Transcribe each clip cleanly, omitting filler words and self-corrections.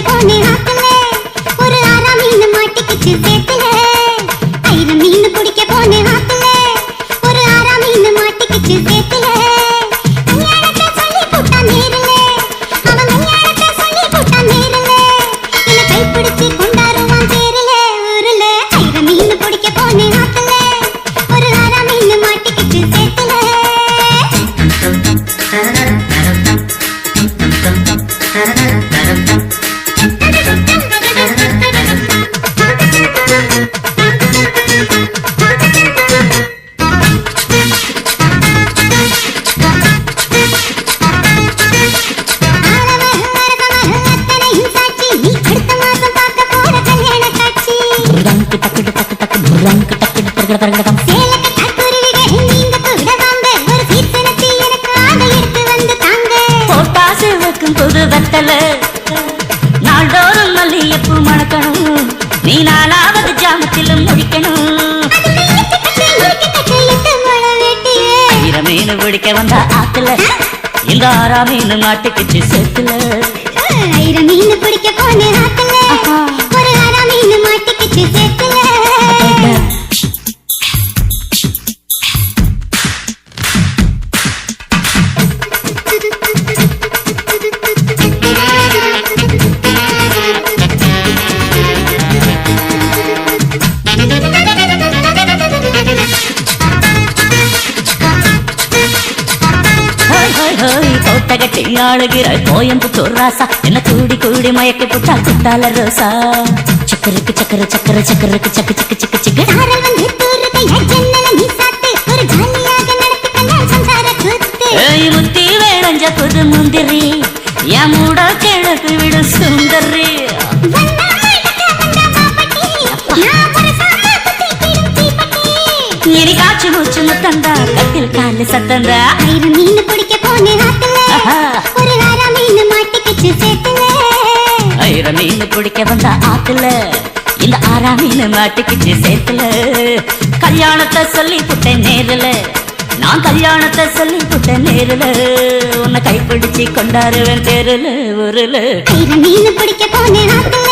போனே ஆத்துல ஒரு ஆறா மீன் மாட்டிக்கிச்சு சேத்துல ஐர மீன் பிடிக்க போனே ஆத்துல ஒரு ஆறா மீன் மாட்டிக்கிச்சு சேத்துல கல்யாணத்தை சொல்லி போட்டா நேரல அவன் கல்யாணத்தை சொல்லி போட்டா நேரல என்ன கைப்பிடிச்சு கொண்டாருவான் தேரல ஊருல ஐர மீன் பிடிக்க போனே ஆத்துல ஒரு ஆறா மீன் மாட்டிக்கிச்சு சேத்துல நாள்தோறும் மல்லியப்பூ மணக்கணும் நீ நாளாவது ஜாமத்திலும் முடிக்கணும் ஐர மீன் பிடிக்க வந்த ஆத்துல இந்த ஆறா மீன் மாட்டுக்குச்சு சேத்துல ஐர மீன் பிடிக்க போன ஆத்துல ஒரு ஆறா மீன் மாட்டுக்குச்சு சேத்துல கோட்டகட்டி ஆளுகிற கோயம்புத்தூர் ராசா என்ன கூடி கூடி மயக்கி புட்டா குட்டால ரோசா சக்கருக்கு சக்கர சக்கர சக்கருக்கு சக்கு சக்கு சக்கு சக்கு முத்தி வேணஞ்ச புது முந்திரி என் மூட கிழக்கு விடு சுந்தரி இனி காய்ச்சி மூச்சு முத்தந்தா கட்டில் காலு சத்தந்தா ஐர மீன் பிடிக்க போனே ஆத்துல ஒரு ஆறா மீன் மாட்டிக்கிச்சு சேத்துல ஐர மீன் பிடிக்க வந்த ஆத்துல இந்த ஆறா மீன் மாட்டிக்கிச்சு சேத்துல கல்யாணத்தை சொல்லி புட்டேன் நேரல நான் கல்யாணத்தை சொல்லி புட்டேன் நேரல உன்னை கைப்பிடிச்சு கொண்டாருவேன் தேரல ஊருல ஐர மீன் பிடிக்க போனே ஆத்துல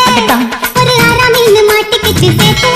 ஒரு ஆறா மீன் மாட்டிக்கிச்சு சேத்துல